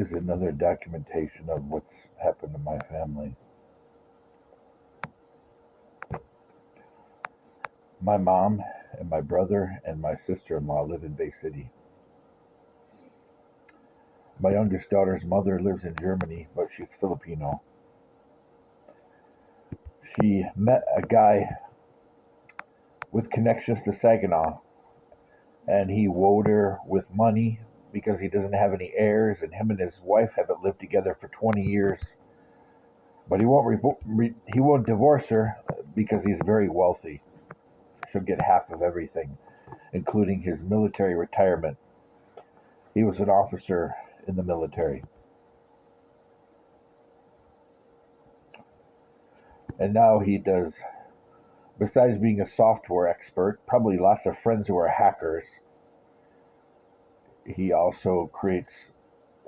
is another documentation of what's happened to my family. My mom and my brother and my sister-in-law live in Bay City. My youngest daughter's mother lives in Germany, but she's Filipino. She met a guy with connections to Saginaw, and he wooed her with money because he doesn't have any heirs, and him and his wife haven't lived together for 20 years. But he won't divorce her because he's very wealthy. She'll get half of everything, including his military retirement. He was an officer in the military. And now he does, besides being a software expert, probably lots of friends who are hackers, he also creates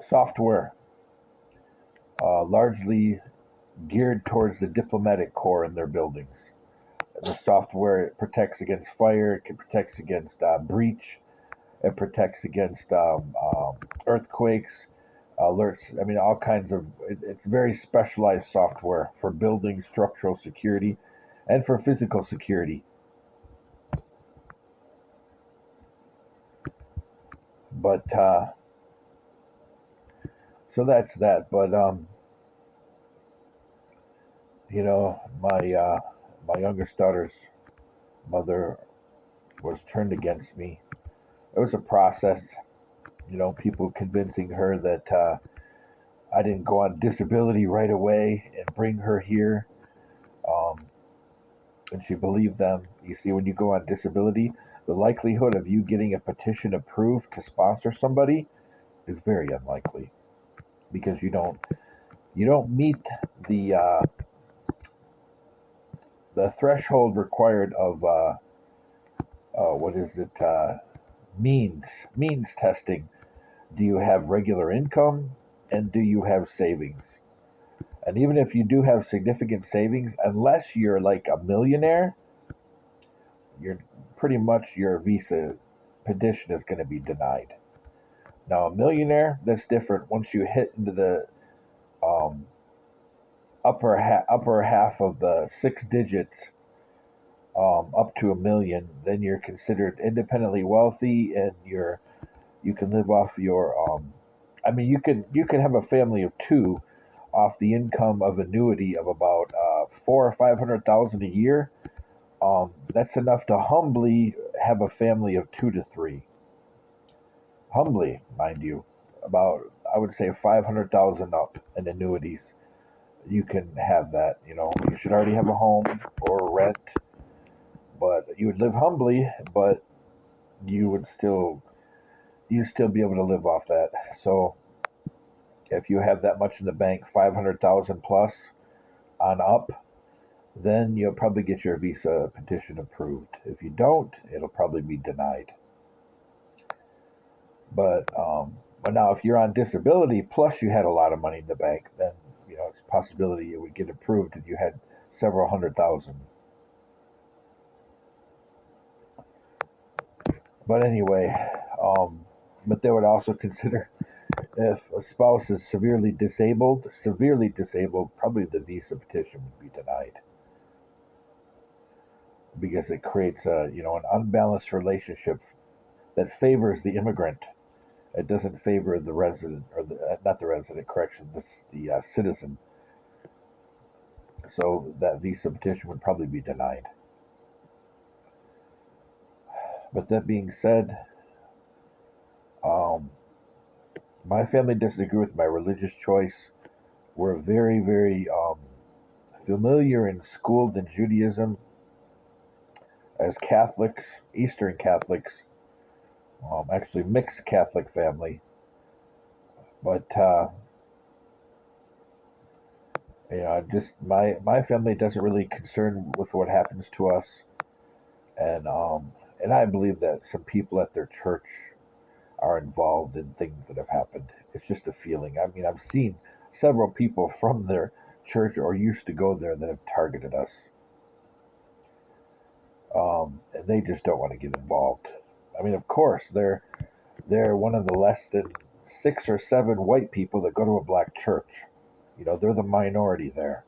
software largely geared towards the diplomatic corps in their buildings. The software protects against fire, it protects against breach, it protects against earthquakes, alerts. I mean, all kinds of. It's very specialized software for building structural security and for physical security. But so that's that. But my youngest daughter's mother was turned against me. It was a process. People convincing her that I didn't go on disability right away and bring her here. Um, and she believed them. You see, when you go on disability, the likelihood of you getting a petition approved to sponsor somebody is very unlikely because you don't meet the uh, the threshold required of what is it means testing. Do you have regular income and do you have savings? And even if you do have significant savings, unless you're like a millionaire, you're pretty much your visa petition is going to be denied. Now, a millionaire, that's different. Once you hit into the um, upper half of the six digits, up to a million, then you're considered independently wealthy, and you can live off your. I mean, you could have a family of two off the income of annuity of about 400,000 or 500,000 a year. That's enough to humbly have a family of 2 to 3. Humbly, mind you, about I would say 500,000 up in annuities. You can have that. You should already have a home or rent, but you would live humbly, but you would still be able to live off that. So if you have that much in the bank, 500,000 plus on up, then you'll probably get your visa petition approved. If you don't, it'll probably be denied. But now if you're on disability plus you had a lot of money in the bank, then it's a possibility it would get approved if you had several 100,000. But anyway, but they would also consider if a spouse is severely disabled, probably the visa petition would be denied because it creates an unbalanced relationship that favors the immigrant. It doesn't favor the resident or not the resident, correction, the citizen. So that visa petition would probably be denied. But that being said, um, my family doesn't agree with my religious choice. We're very, very familiar and schooled in Judaism as Catholics, Eastern Catholics, actually mixed Catholic family. But just my family doesn't really concern with what happens to us, and I believe that some people at their church are involved in things that have happened. It's just a feeling. I mean, I've seen several people from their church or used to go there that have targeted us. And they just don't want to get involved. I mean, of course, they're one of the less than 6 or 7 white people that go to a black church. They're the minority there.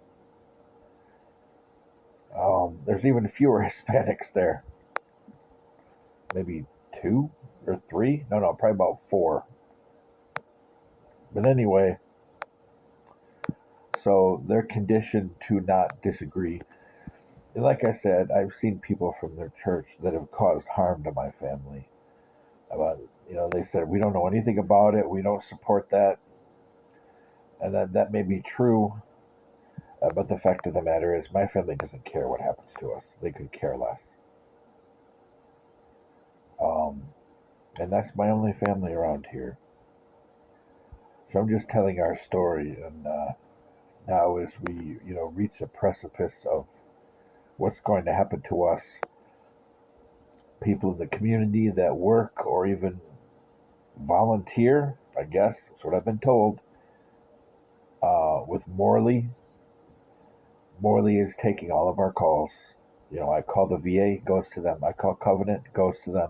There's even fewer Hispanics there. Maybe 2 or 3? No, probably about 4. But anyway, so they're conditioned to not disagree. And like I said, I've seen people from their church that have caused harm to my family. They said, we don't know anything about it. We don't support that. And that may be true. But the fact of the matter is, my family doesn't care what happens to us. They could care less. And that's my only family around here. So I'm just telling our story. And now as we, reach a precipice of what's going to happen to us, people in the community that work or even volunteer, I guess, that's what I've been told, with Morley. Morley is taking all of our calls. I call the VA, goes to them. I call Covenant, goes to them.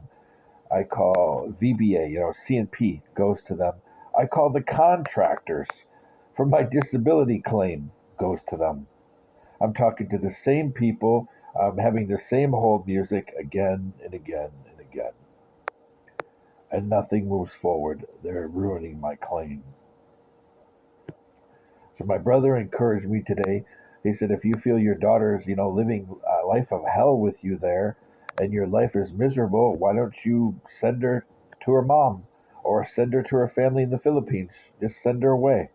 I call VBA, CNP, goes to them. I call the contractors for my disability claim, goes to them. I'm talking to the same people. I'm having the same hold music again and again and again. And nothing moves forward. They're ruining my claim. So my brother encouraged me today. He said, if you feel your daughter's, living a life of hell with you there, and your life is miserable, why don't you send her to her mom or send her to her family in the Philippines? Just send her away.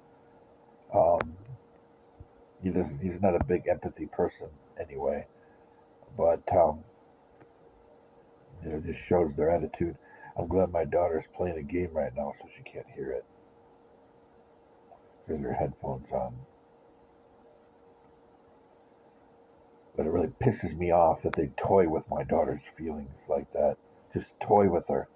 He's not a big empathy person anyway, but it just shows their attitude. I'm glad my daughter's playing a game right now so she can't hear it. She has her headphones on. But it really pisses me off that they toy with my daughter's feelings like that. Just toy with her.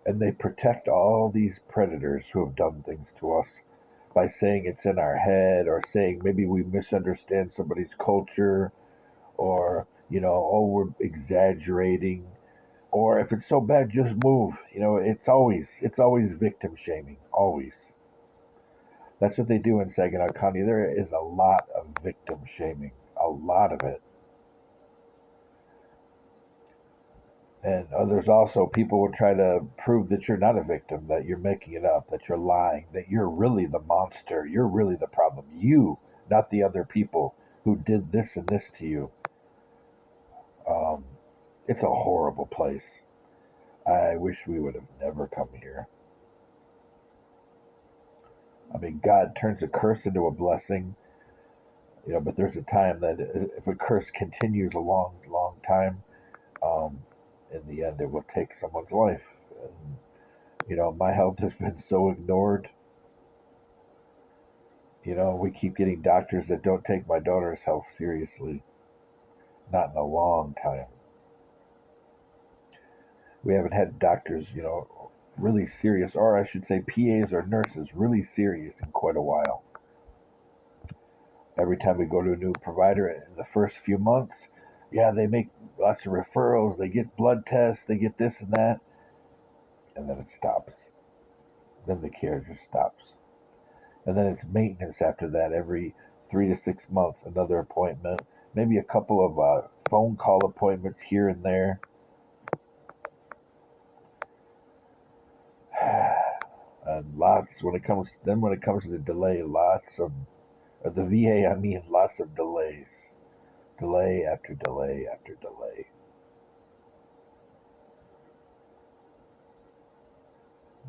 And they protect all these predators who have done things to us by saying it's in our head or saying maybe we misunderstand somebody's culture or, oh, we're exaggerating. Or if it's so bad, just move. It's always victim shaming. Always. That's what they do in Saginaw County. There is a lot of victim shaming. A lot of it. And there's also people will try to prove that you're not a victim, that you're making it up, that you're lying, that you're really the monster, you're really the problem. You, not the other people who did this and this to you. It's a horrible place. I wish we would have never come here. I mean, God turns a curse into a blessing, but there's a time that if a curse continues a long, long time, in the end, it will take someone's life. And, my health has been so ignored. We keep getting doctors that don't take my daughter's health seriously. Not in a long time. We haven't had doctors, really serious, or I should say PAs or nurses, really serious in quite a while. Every time we go to a new provider in the first few months, yeah, they make lots of referrals, they get blood tests, they get this and that, and then it stops. Then the care just stops. And then it's maintenance after that. Every 3 to 6 months, another appointment, maybe a couple of phone call appointments here and there. And lots when it comes to the delay, lots of the VA. I mean, lots of delays, delay after delay after delay.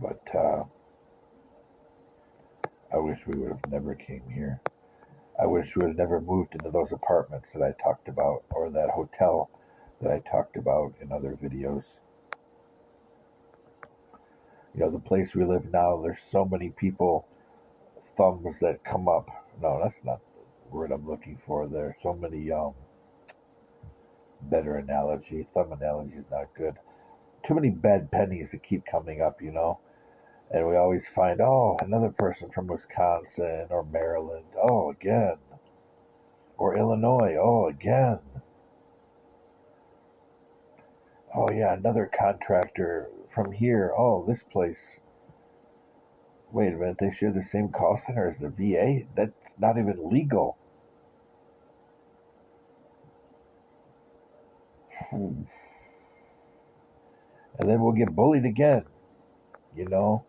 But I wish we would have never came here. I wish we would have never moved into those apartments that I talked about, or that hotel that I talked about in other videos. The place we live now, there's so many people, thumbs that come up. No, that's not the word I'm looking for. There's so many, better analogy. Thumb analogy is not good. Too many bad pennies that keep coming up, And we always find, oh, another person from Wisconsin or Maryland. Oh, again. Or Illinois. Oh, again. Oh yeah, another contractor from here. Oh, this place. Wait a minute, they share the same call center as the VA? That's not even legal. Hmm. And then we'll get bullied again. You know,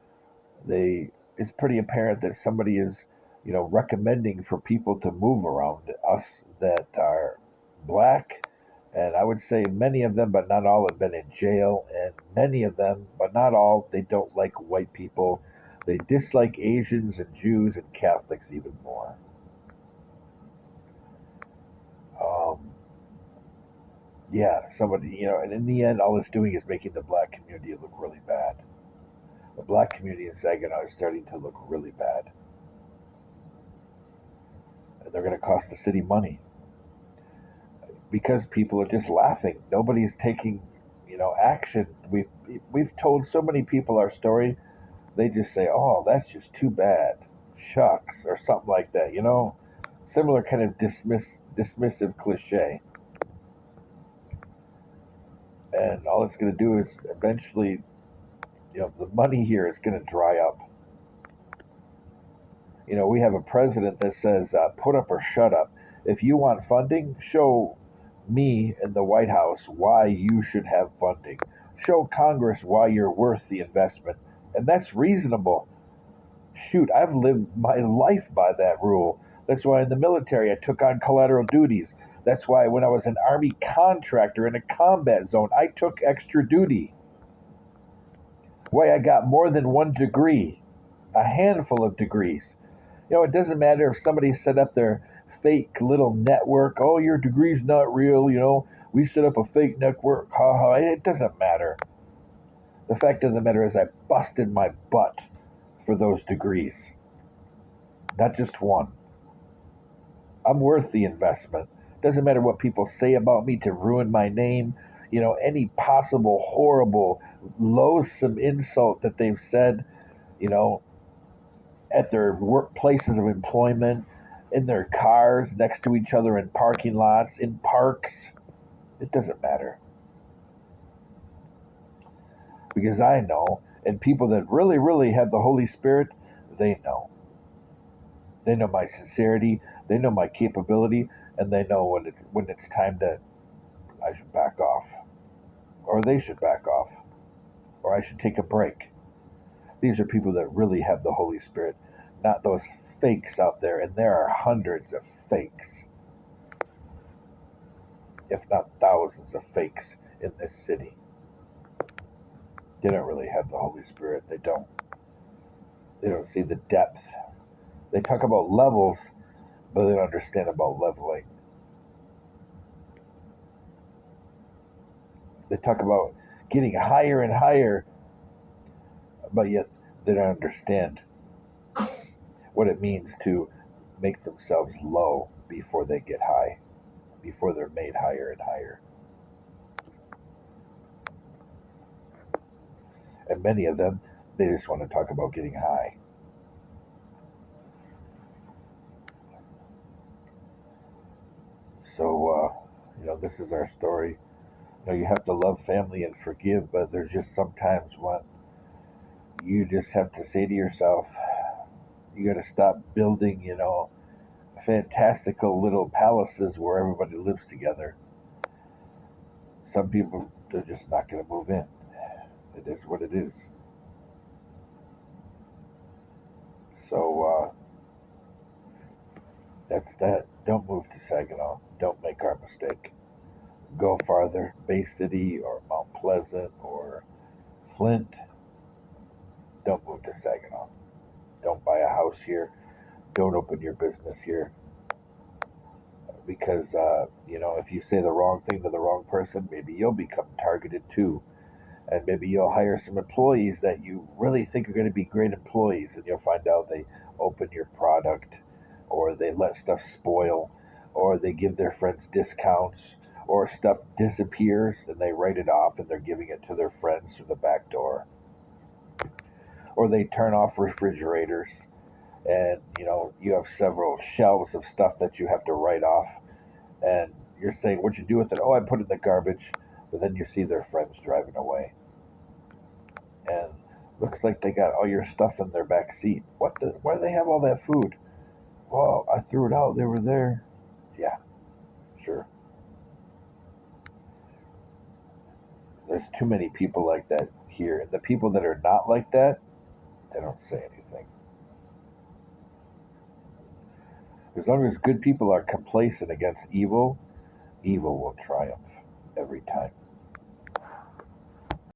they it's pretty apparent that somebody is, recommending for people to move around us that are black. And I would say many of them, but not all, have been in jail. And many of them, but not all, they don't like white people. They dislike Asians and Jews and Catholics even more. Um, yeah, somebody, and in the end, all it's doing is making the black community look really bad. The black community in Saginaw is starting to look really bad. And they're going to cost the city money because people are just laughing. Nobody's taking, action. We've told so many people our story. They just say, "Oh, that's just too bad, shucks," or something like that. Similar kind of dismissive cliche. And all it's going to do is eventually, the money here is going to dry up. We have a president that says, "Put up or shut up." If you want funding, show me in the White House why you should have funding. Show Congress why you're worth the investment. And that's reasonable. Shoot, I've lived my life by that rule. That's why in the military I took on collateral duties. That's why when I was an Army contractor in a combat zone, I took extra duty. Why I got more than one degree, a handful of degrees. It doesn't matter if somebody set up their fake little network. Oh, your degree's not real. We set up a fake network. Ha ha. It doesn't matter. The fact of the matter is, I busted my butt for those degrees, not just one. I'm worth the investment. Doesn't matter what people say about me to ruin my name. Any possible horrible, loathsome insult that they've said, you know, at their workplaces of employment, in their cars, next to each other in parking lots, in parks. It doesn't matter. Because I know, and people that really, really have the Holy Spirit, they know. They know my sincerity, they know my capability, and they know when it's time that I should back off, or they should back off, or I should take a break. These are people that really have the Holy Spirit, not those fakes out there, and there are hundreds of fakes, if not thousands of fakes in this city. They don't really have the Holy Spirit. They don't. They don't see the depth. They talk about levels, but they don't understand about leveling. They talk about getting higher and higher, but yet they don't understand what it means to make themselves low before they get high, before they're made higher and higher. And many of them, they just want to talk about getting high. So, this is our story. You have to love family and forgive, but there's just sometimes when you just have to say to yourself, you got to stop building, fantastical little palaces where everybody lives together. Some people, they're just not going to move in. It is what it is. So that's that. Don't move to Saginaw. Don't make our mistake. Go farther, Bay City or Mount Pleasant or Flint. Don't move to Saginaw. Don't buy a house here. Don't open your business here because if you say the wrong thing to the wrong person, maybe you'll become targeted too, and maybe you'll hire some employees that you really think are going to be great employees, and you'll find out they open your product, or they let stuff spoil, or they give their friends discounts, or stuff disappears and they write it off and they're giving it to their friends through the back door, or they turn off refrigerators and you have several shelves of stuff that you have to write off, and you're saying, "What'd you do with it?" "Oh, I put it in the garbage." But then you see their friends driving away, and looks like they got all your stuff in their back seat. Why do they have all that food? Well, I threw it out. They were there. Yeah, sure. There's too many people like that here. And the people that are not like that, they don't say anything. As long as good people are complacent against evil, evil will triumph every time.